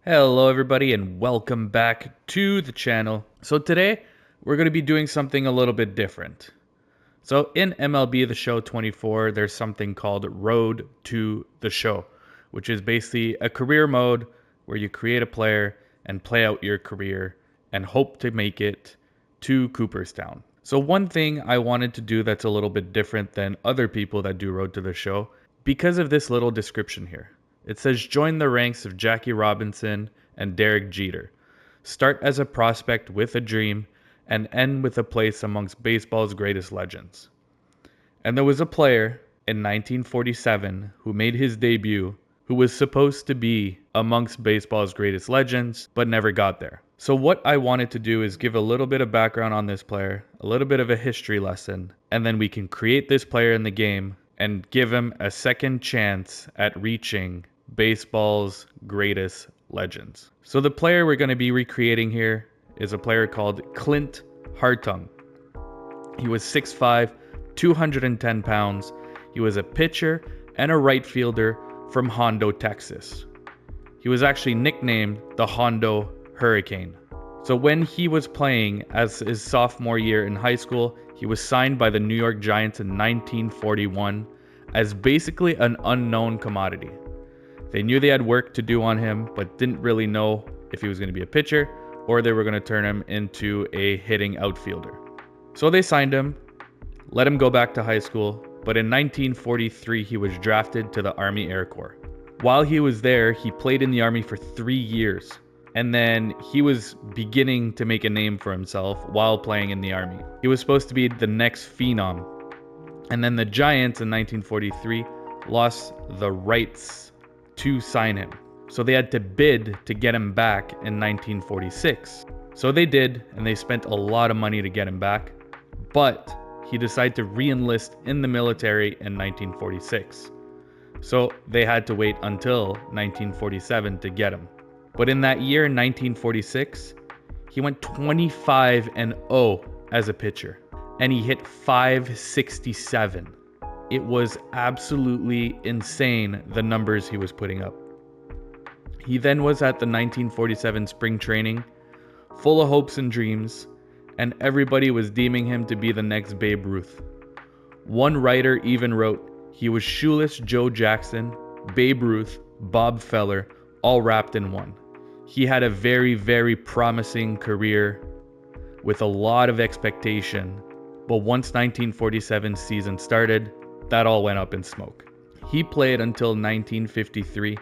Hello everybody and welcome back to the channel. So today we're going to be doing something a little bit different. So in MLB The Show 24, there's something called Road to the Show, which is basically a career mode where you create a player and play out your career and hope to make it to Cooperstown. So one thing I wanted to do that's a little bit different than other people that do Road to the Show, because of this little description here. It says join the ranks of Jackie Robinson and Derek Jeter. Start as a prospect with a dream and end with a place amongst baseball's greatest legends. And there was a player in 1947 who made his debut who was supposed to be amongst baseball's greatest legends but never got there. So what I wanted to do is give a little bit of background on this player, a little bit of a history lesson, and then we can create this player in the game and give him a second chance at reaching baseball's greatest legends. So the player we're going to be recreating here is a player called Clint Hartung. He was 6'5", 210 pounds. He was a pitcher and a right fielder from Hondo, Texas. He was actually nicknamed the Hondo Hurricane. So when he was playing as his sophomore year in high school, he was signed by the New York Giants in 1941 as basically an unknown commodity. They knew they had work to do on him, but didn't really know if he was going to be a pitcher or they were going to turn him into a hitting outfielder. So they signed him, let him go back to high school, but in 1943 he was drafted to the Army Air Corps. While he was there, he played in the Army for 3 years, and then he was beginning to make a name for himself while playing in the Army. He was supposed to be the next phenom, and then the Giants in 1943 lost the rights to sign him. So they had to bid to get him back in 1946. So they did, and they spent a lot of money to get him back, but he decided to re-enlist in the military in 1946. So they had to wait until 1947 to get him. But in that year, 1946, he went 25-0 as a pitcher, and he hit .567. It was absolutely insane, the numbers he was putting up. He then was at the 1947 spring training, full of hopes and dreams, and everybody was deeming him to be the next Babe Ruth. One writer even wrote he was shoeless Joe Jackson, Babe Ruth, Bob Feller, all wrapped in one. He had a very, very promising career with a lot of expectation, but once 1947 season started, that all went up in smoke. He played until 1953,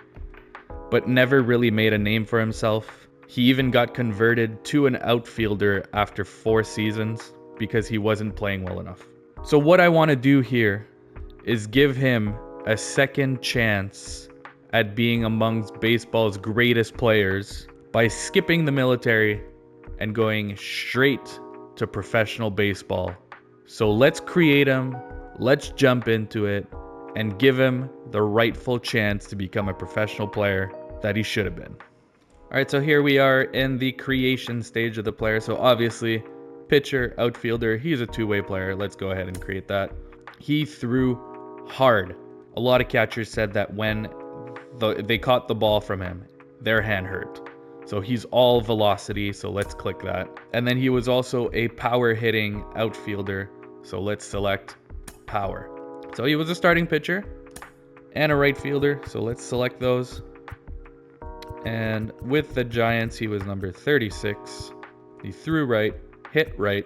but never really made a name for himself. He even got converted to an outfielder after 4 seasons because he wasn't playing well enough. So what I want to do here is give him a second chance at being amongst baseball's greatest players by skipping the military and going straight to professional baseball. So let's create him. Let's jump into it and give him the rightful chance to become a professional player that he should have been. All right, so here we are in the creation stage of the player. So obviously, pitcher, outfielder, he's a two-way player. Let's go ahead and create that. He threw hard. A lot of catchers said that when they caught the ball from him, their hand hurt. So he's all velocity, so let's click that. And then he was also a power hitting outfielder, so let's select power. So he was a starting pitcher and a right fielder, so let's select those. And with the Giants, he was number 36. He threw right, hit right,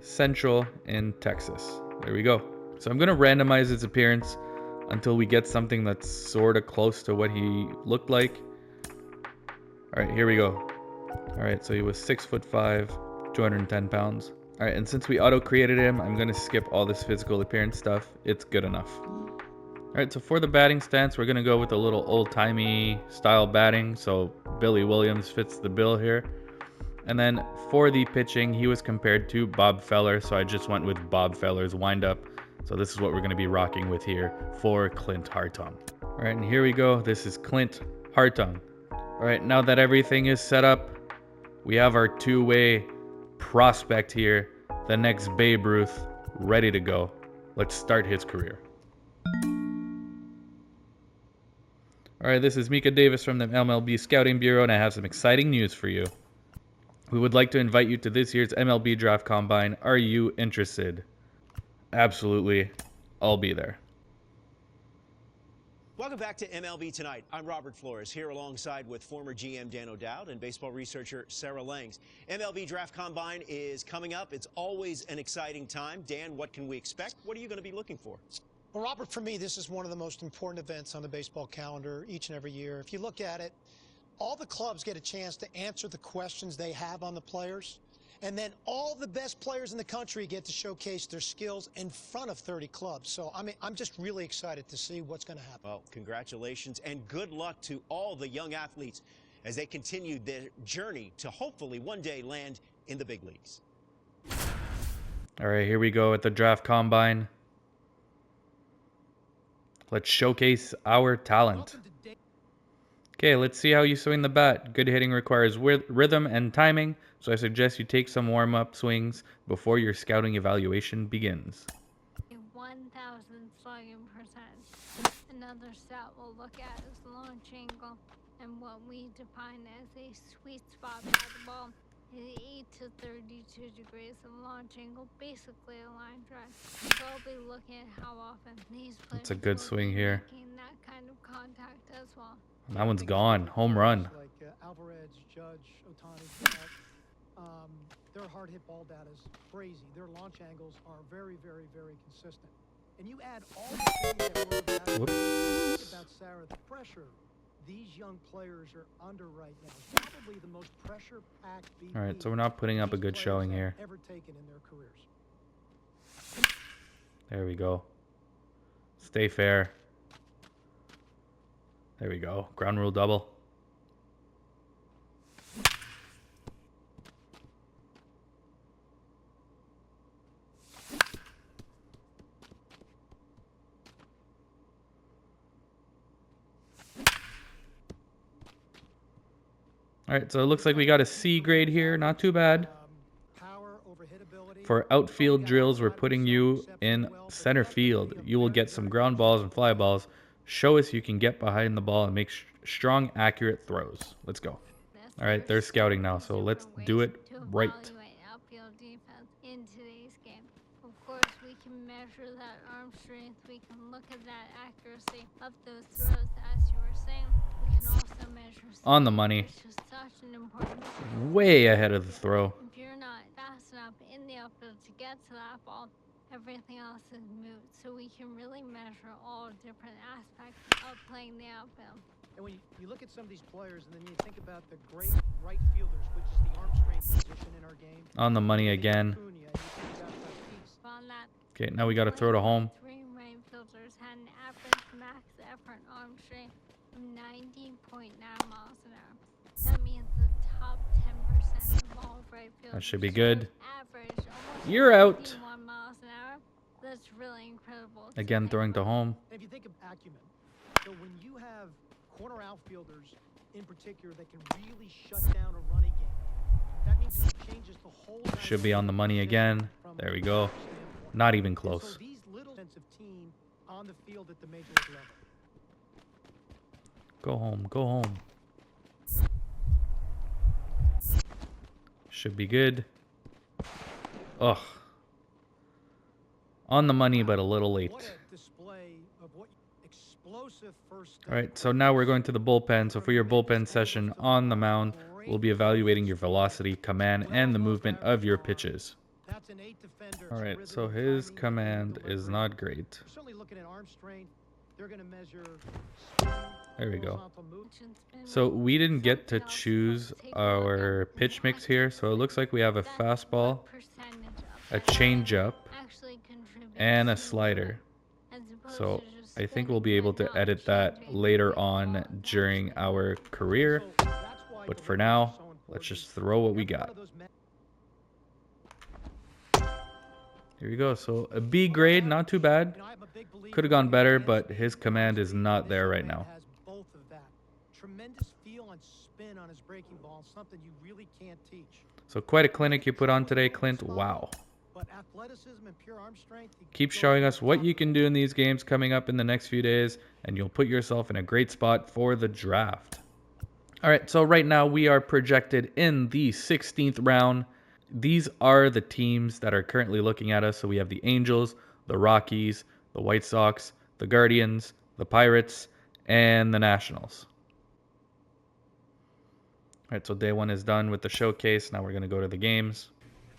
Central in Texas. There we go. So I'm going to randomize his appearance until we get something that's sort of close to what he looked like. All right, here we go. All right, so he was 6'5", 210 pounds. All right, and since we auto-created him, I'm going to skip all this physical appearance stuff. It's good enough. All right, so for the batting stance, we're going to go with a little old-timey style batting. So Billy Williams fits the bill here. And then for the pitching, he was compared to Bob Feller, so I just went with Bob Feller's windup. So this is what we're going to be rocking with here for Clint Hartung. All right, and here we go. This is Clint Hartung. All right, now that everything is set up, we have our two-way prospect here, the next Babe Ruth, ready to go. Let's start his career. All right, this is Mika Davis from the MLB Scouting Bureau, and I have some exciting news for you. We would like to invite you to this year's MLB Draft Combine. Are you interested? Absolutely. I'll be there. Welcome back to MLB Tonight. I'm Robert Flores, here alongside with former GM Dan O'Dowd and baseball researcher Sarah Langs. MLB Draft Combine is coming up. It's always an exciting time. Dan, what can we expect? What are you going to be looking for? Well, Robert, for me, this is one of the most important events on the baseball calendar each and every year. If you look at it, all the clubs get a chance to answer the questions they have on the players. And then all the best players in the country get to showcase their skills in front of 30 clubs. So, I'm just really excited to see what's going to happen. Well, congratulations and good luck to all the young athletes as they continue their journey to hopefully one day land in the big leagues. All right, here we go at the Draft Combine. Let's showcase our talent. Okay, let's see how you swing the bat. Good hitting requires rhythm and timing, so I suggest you take some warm-up swings before your scouting evaluation begins. 1,000 slugging percent. Another stat we'll look at is launch angle, and what we define as a sweet spot by the ball is 8 to 32 degrees of launch angle, basically a line drive. So I'll be looking at how often these players That's a good swing here. making that kind of contact as well. That one's gone. Home run. Like Alvarez, Judge, Ohtani, their hard hit ball data is crazy. Their launch angles are very, very, very consistent. And you add all the things that we're about Sarah, the pressure these young players are under right now is probably the most pressure-packed BP. All right, so we're not putting up a good showing here. Ever taken in their careers. There we go. Stay fair. There we go. Ground rule double. All right, so it looks like we got a C grade here. Not too bad. For outfield drills, we're putting you in center field. You will get some ground balls and fly balls. Show us you can get behind the ball and make strong, accurate throws. Let's go. All right, they're scouting now, so let's do it right. Outfield defense in today's game. Of course, we can measure that arm strength. We can look at that accuracy of those throws, as you were saying. We can also measure on the money. Which is such an important way ahead of the throw. If you're not fast enough in the outfield to get to that ball, everything else is moot. So we can really measure all different aspects of playing the outfield. And when you look at some of these players and then you think about the great right fielders, which is the arm strength position in our game. On the money again. Okay, now we got to throw to home. 3 right fielders had an average max effort arm strength of 90.9 miles an hour. That means the top 10% of all right fielders. That should be good. Average You're out. 51 miles an hour. That's really incredible. Again, throwing to home. If you think of acumen, so when you have corner outfielders in particular that can really shut down a running game, that means it changes the whole. Should be on the money again. There we go. Not even close. So these little defensive team on the field at the major league level. Go home. Go home. Should be good. Ugh. On the money, but a little late. Alright, so now we're going to the bullpen. So for your bullpen session on the mound, we'll be evaluating your velocity, command, and the movement of your pitches. Alright, so his command is not great. There we go. So we didn't get to choose our pitch mix here, so it looks like we have a fastball, a changeup, and a slider. So I think we'll be able to edit that later on during our career. But for now, let's just throw what we got. Here we go. So a B grade, not too bad. Could have gone better, but his command is not there right now. So quite a clinic you put on today, Clint. Wow. But athleticism and pure arm strength. Keep showing us what you can do in these games coming up in the next few days, and you'll put yourself in a great spot for the draft. All right, so right now we are projected in the 16th round. These are the teams that are currently looking at us. So we have the Angels, the Rockies, the White Sox, the Guardians, the Pirates, and the Nationals. All right, so day one is done with the showcase. Now we're going to go to the games.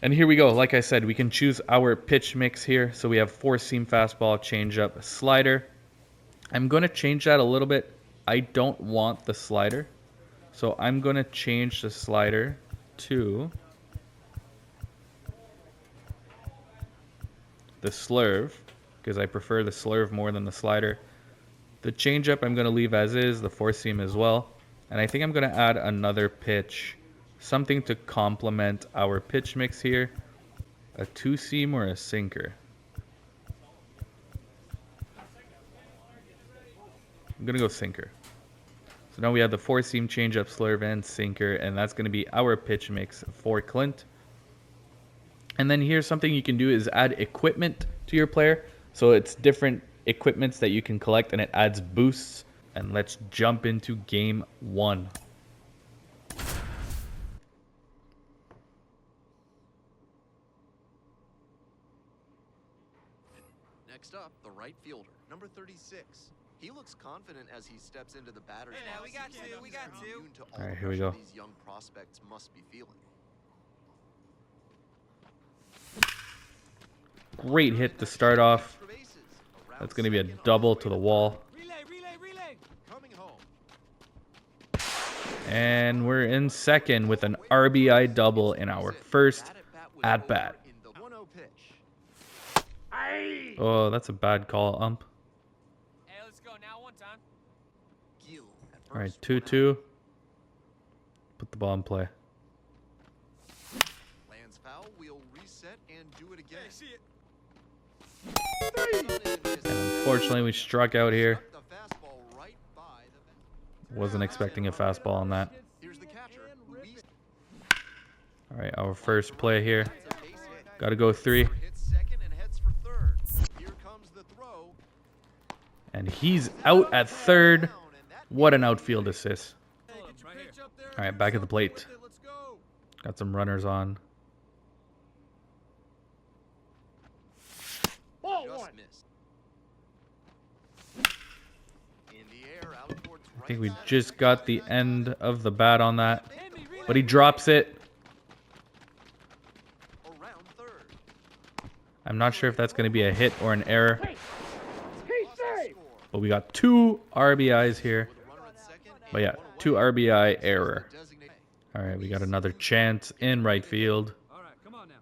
And here we go. Like I said, we can choose our pitch mix here. So we have 4-seam fastball, changeup, slider. I'm going to change that a little bit. I don't want the slider. So I'm going to change the slider to the slurve, because I prefer the slurve more than the slider. The changeup I'm going to leave as is, the 4-seam as well. And I think I'm going to add another pitch, something to complement our pitch mix here. A 2-seam or a sinker. I'm going to go sinker. So now we have the 4-seam, changeup, slurve, and sinker, and that's going to be our pitch mix for Clint. And then here's something you can do is add equipment to your player. So it's different equipments that you can collect, and it adds boosts. And let's jump into game one. Next up, the right fielder, number 36. He looks confident as he steps into the batter's box. We got two. All right, here we go. These young prospects must be feeling. Great hit to start off. That's going to be a double to the wall. Relay. Coming home. And we're in second with an RBI double in our first at bat. In the 1-0 pitch. Oh, that's a bad call, ump. Hey, let's go now. One time. Gil at All right, first, 2-2. Put the ball in play. lands foul. We'll reset and do it again. Hey, see it. And unfortunately, we struck out here. The fastball right by the Wasn't expecting a fastball on that. Here's the catcher. Luis All right, our first play here. a base hit. Got to go 3. Hits second and heads for third. Here comes the throw. And he's out at third. What an outfield assist. All right, back at the plate. Got some runners on. Just missed. In the air, out towards I right think we side. just got the end of the bat on that. But he drops it. Around third. I'm not sure if that's going to be a hit or an error. But we got 2 RBIs here. With a runner at second and But yeah, one away. 2 RBI error. Designated. All right, we got another chance in right field. All right, come on now.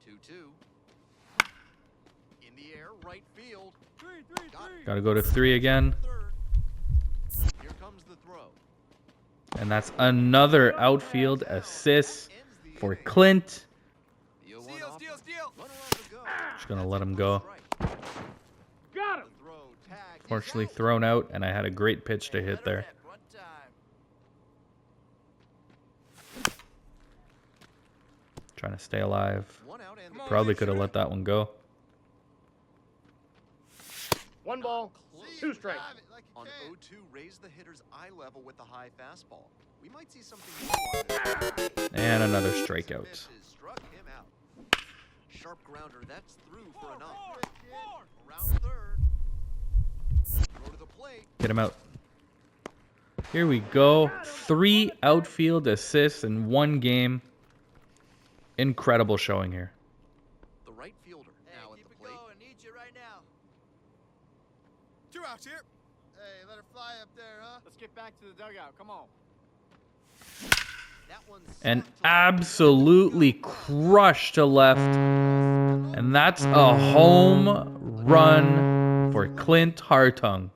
2-2. In the air, right field. Got it. Got to go to 3 again. Third. Here comes the throw. And that's another outfield assist for Clint. The 0-1 Steal. offer. Runner on the go. Just going to let him go. Got him. Throw, tag, he's Fortunately out. thrown out, and I had a great pitch to hit there. Run time. Trying to stay alive. 1 out and Come on, Probably Zach, could have shoot let that one go. 1 ball, Close. 2 strikes. On 0-2, raise the hitter's eye level with the high fastball. We might see something new on this. And another strikeout. Misses, struck him out. Sharp grounder, that's through for a knock. Around third. Throw to the plate. Hit him out. Here we go. 3 outfield assists in 1 game. Incredible showing here. The right fielder now at the plate. Need you right now. 2 outs here. Hey, let her fly up there, huh? Let's get back to the dugout. Come on. That one's And sent to absolutely crushed to left. And that's a home run for Clint Hartung.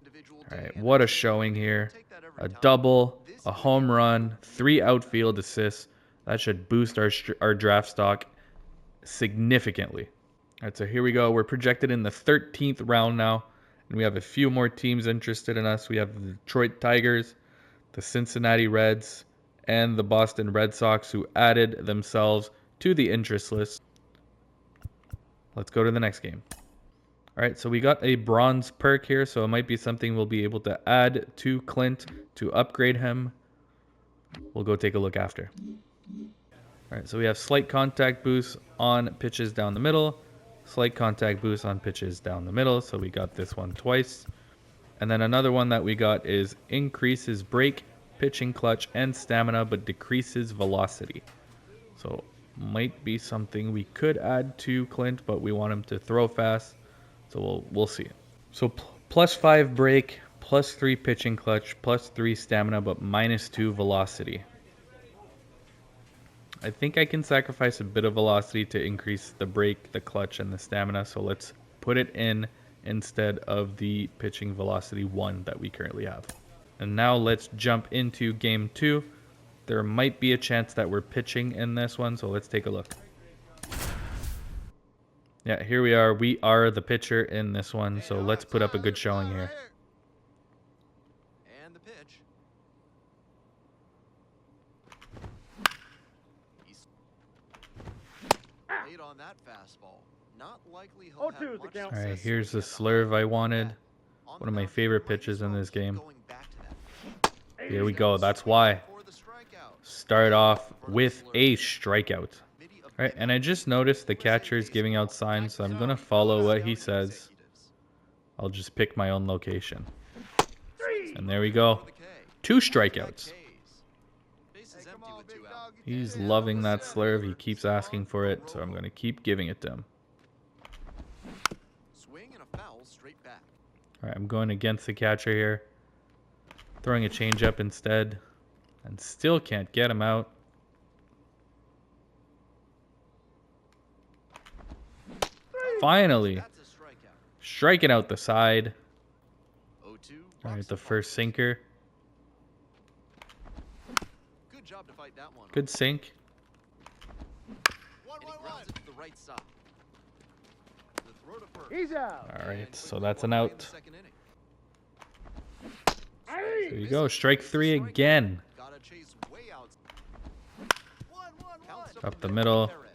individual All right, day. what a showing here. Take that every A time. double, This a home run, 3 outfield assists. That should boost our draft stock significantly. All right, so here we go. We're projected in the 13th round now, and we have a few more teams interested in us. We have the Detroit Tigers, the Cincinnati Reds, and the Boston Red Sox, who added themselves to the interest list. Let's go to the next game. All right, so we got a bronze perk here, so it might be something we'll be able to add to Clint to upgrade him. We'll go take a look after. All right, so we have slight contact boost on pitches down the middle, slight contact boost on pitches down the middle, so we got this one twice. And then another one that we got is increases break, pitching clutch, and stamina, but decreases velocity. So might be something we could add to Clint, but we want him to throw fast. So we'll see. So +5 break, +3 pitching clutch, +3 stamina, but -2 velocity. I think I can sacrifice a bit of velocity to increase the break, the clutch, and the stamina. So let's put it in instead of the pitching velocity 1 that we currently have. And now let's jump into game 2. There might be a chance that we're pitching in this one, so let's take a look. Yeah, here we are. We are the pitcher in this one, so let's put up a good showing here. And the pitch. He's late on that fastball. Not likely he'll have much All right, success here's the swinging at slurve I wanted. On One of the my mound, favorite he might pitches as in well this keep game. going back to that. Here we go. That's why. For the strikeout. Start off with a strikeout. All right, and I just noticed the catcher is giving out signs, so I'm going to follow what he says. I'll just pick my own location. And there we go. 2 strikeouts. He's loving that slurve. He keeps asking for it, so I'm going to keep giving it to him. Swing and a foul straight back. All right, I'm going against the catcher here. Throwing a changeup instead. And still can't get him out. Finally. That's a strikeout. Striking out the side. 0-2. All right, rocks the ball. first sinker. Good job to fight that one. Good sink. And he grounds it to the right side. The throw to first. He's out. All right, And so quickly that's one an away in out. the second inning. There you go. Strike 3 again. Gotta chase way out. Counts Up the to middle. Perez.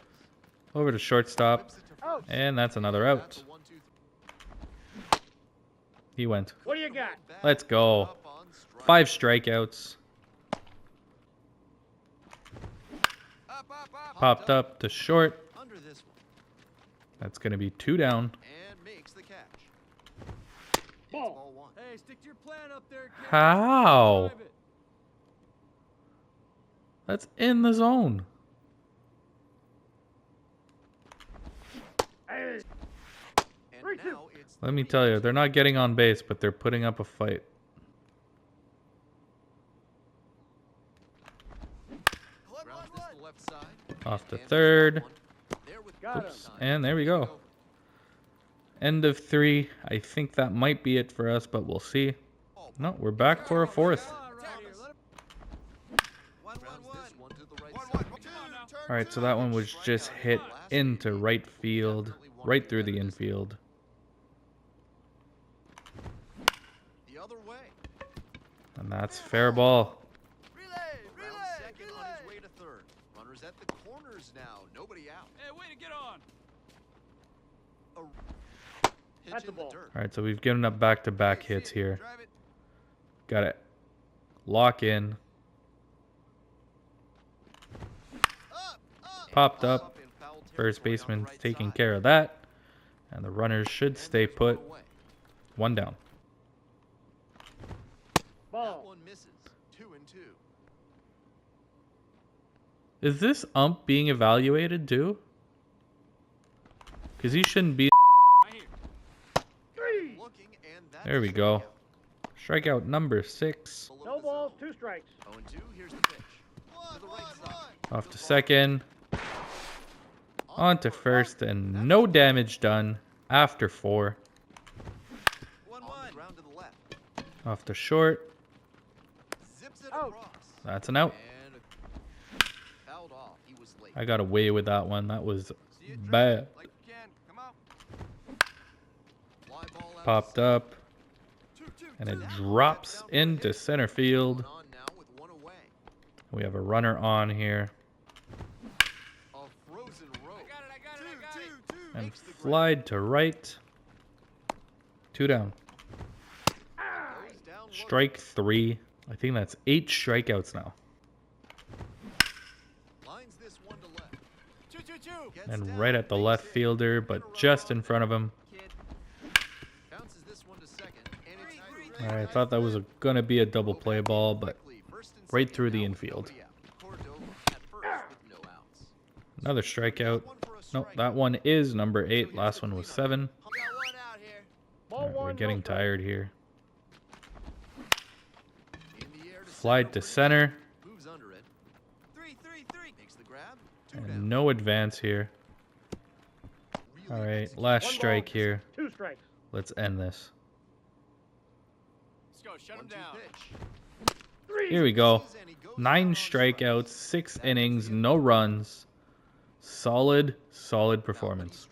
Over to shortstop. Flips it to Oh. first. And that's another out. That's a 1-2. He went. What do you got? Let's go. Up on strike. 5 strikeouts. Popped up to short. Under this one. That's going to be 2 down. And makes the catch. It's Ball. ball 1. Hey, stick to your plan up there, kid. How? Drive it. That's in the zone. And now it's Let me tell you, they're not getting on base, but they're putting up a fight. grounds this to left side. Off to And third. one. There with Got good him. time. And there we go. End of 3. I think that might be it for us, but we'll see. No, we're back for a 4th. Come on, right here. Let him. Grounds this one to the right side. Come on now. All right, so that one was just hit into right field, right through the infield. The other way. And that's fair ball. Round second on his way to third. Runners at the corners now. Nobody out. Hey, way to get on. Pitch At the in the ball. dirt. All right, so we've given up back-to-back hits here. Drive it. Got to lock in. Popped up. in foul First territory on the baseman's right taking side. care of that. And the runners should And stay there's one put. away. 1 down. That Ball. one misses. 2-2. Is this ump being evaluated too? Because he shouldn't be. Right here. Looking, and that's There a we go. strikeout. Strikeout number 6. Below No the balls, zone. 2 strikes. 0-2. Here's the pitch. To the right side. Off to second. On to first, and no damage done after 4. On the ground to the left. Off to short. Zips it Out. across. That's an out. And fouled off. He was late. I got away with that one. That was See it, drive bad. it like you can. Come on. Fly ball Popped outside. up, and it drops into center field. On now with one away. We have a runner on here. A throw and flied to right. 2 down. Strike 3. I think that's 8 strikeouts now. Lines this one to left. 2-2-2. And right at the left fielder, but just in front of him. Bounces this one to second, and it's through. I thought that was gonna be a double play ball, but right through the infield. Another strikeout. Nope, that one is number 8. Last one was 7. Alright, we're getting tired here. Slide to center. Moves under it. 3-3-3. Makes the grab. And no advance here. Alright, last strike here. 2 strikes. Let's end this. Let's go. Shut him 1-2 down. pitch. Here we go. 9 strikeouts, 6 innings, no runs. Solid performance.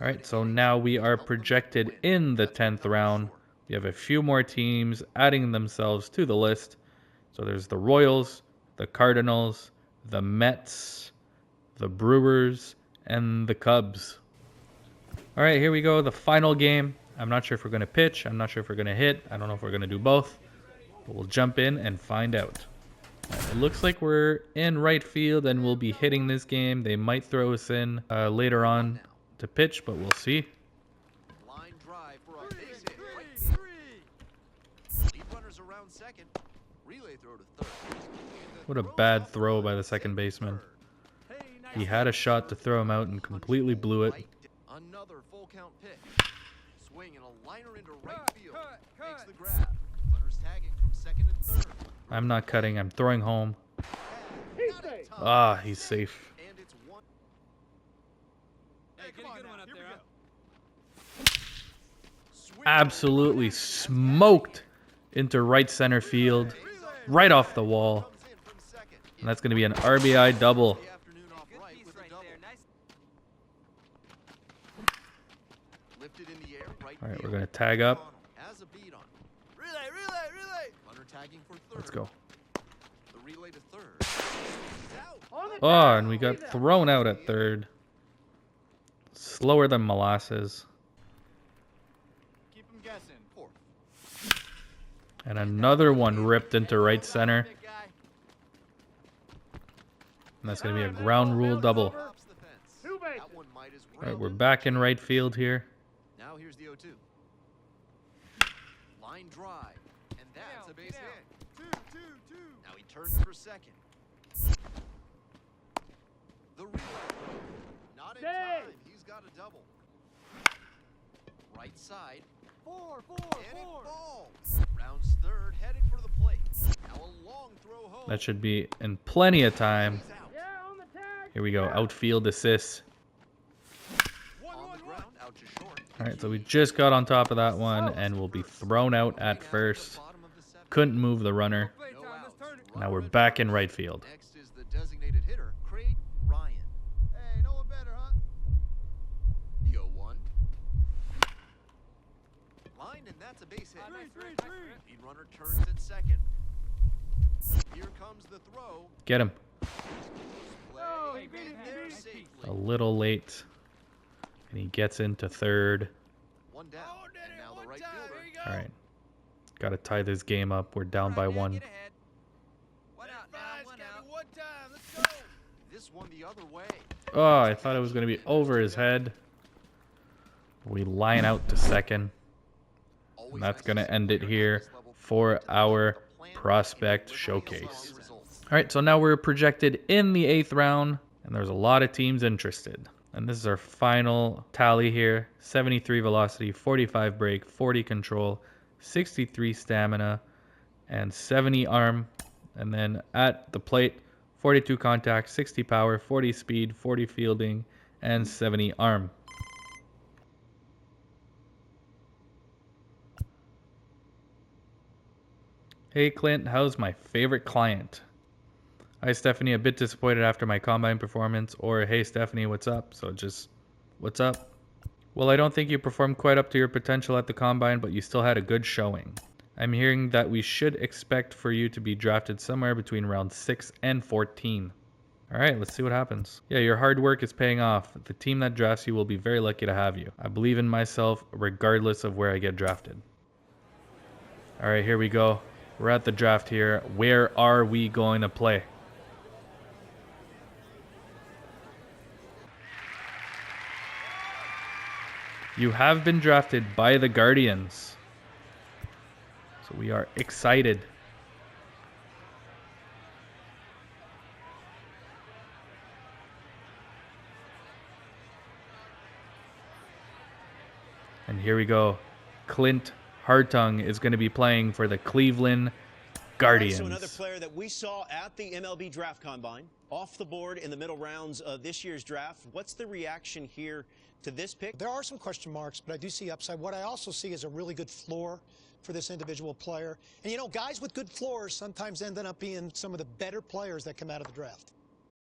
Alright, so now we are projected in the 10th round. We have a few more teams adding themselves to the list. So there's the Royals, the Cardinals, the Mets, the Brewers, and the Cubs. Alright, here we go. The final game. I'm not sure if we're going to pitch. I'm not sure if we're going to hit. I don't know if we're going to do both. But we'll jump in and find out. It looks like we're in right field and we'll be hitting this game. They might throw us in later on to pitch, but we'll see. Line drive for a base hit. Right field. Lead runners around second. Relay throw to third. What a bad throw by the second baseman. He had a shot to throw him out and completely blew it. Another full count pitch. Swing and a liner into right field. Makes the grab. Runners tagging from second and third. I'm not cutting. I'm throwing home. He's safe. Ah, he's safe. And it's one. Hey, get a good one up there, huh? Absolutely smoked into right center field. Right off the wall. Comes in from second. And that's going to be an RBI double. The afternoon off right with a double. Lifted in the air, right All right, we're field. going to tag up. Has a beat on. Relay. Runner tagging for third. Let's go. The relay to third. Out. Oh, and we got thrown out at third. Slower than molasses. Keep him guessing. Fourth. And another one ripped into right center. Big guy. And that's going to be a ground rule double. Drops the fence. 2 bases. That one might as All well. right, we're back in right field here. Now here's the 0-2. Line drive. And that's a base hit. 2-2-2. Now he turns for second. The relay throw. Not in time. He's got a double. Right side. 4, 4, And it 4. falls. Rounds third, headed for the plate. Now a long throw home. That should be in plenty of time. He's out. Yeah, on the tag. Here we go. Outfield assist. On the ground, out to short. All right, so we just got on top of that one and we'll be thrown out at first. Bottom of the 7th. Couldn't move the runner. Play No time. Let's outs. turn it. Now we're Runner back in at right third. field. Next is the designated hitter, Craig Ryan. Hey, no one better, huh? The 0-1. Lined, and that's a base hit. Nice rip, nice rip. Lead runner turns at second. Here comes the throw. Get him. Play, Oh, he and beat it, he there beat it. safely. A little late. And he gets into third. One down. And now the right fielder. All right. Got to tie this game up. We're down by 1. Get ahead. One out now. One out. One time, let's go. This one the other way. Oh, I thought it was going to be over his head. We line out to second. Always And that's nice going to to see end it players here at this level for to our develop a plan prospect and deliver showcase. solid results. All right, so now we're projected in the 8th round, and there's a lot of teams interested. And this is our final tally here. 73 velocity, 45 brake, 40 control, 63 stamina, and 70 arm. And then at the plate, 42 contact, 60 power, 40 speed, 40 fielding, and 70 arm. Hey Clint, how's my favorite client? Hi Stephanie, a bit disappointed after my combine performance, or hey Stephanie, what's up? So just, what's up? Well, I don't think you performed quite up to your potential at the combine, but you still had a good showing. I'm hearing that we should expect for you to be drafted somewhere between round 6 and 14. All right, let's see what happens. Yeah, your hard work is paying off. The team that drafts you will be very lucky to have you. I believe in myself regardless of where I get drafted. All right, here we go. We're at the draft here. Where are we going to play? You have been drafted by the Guardians. So we are excited. And here we go. Clint Hartung is going to be playing for the Cleveland Guardians. So another player that we saw at the MLB Draft Combine, off the board in the middle rounds of this year's draft. What's the reaction here to this pick? There are some question marks, but I do see upside. What I also see is a really good floor for this individual player. And, you know, guys with good floors sometimes end up being some of the better players that come out of the draft.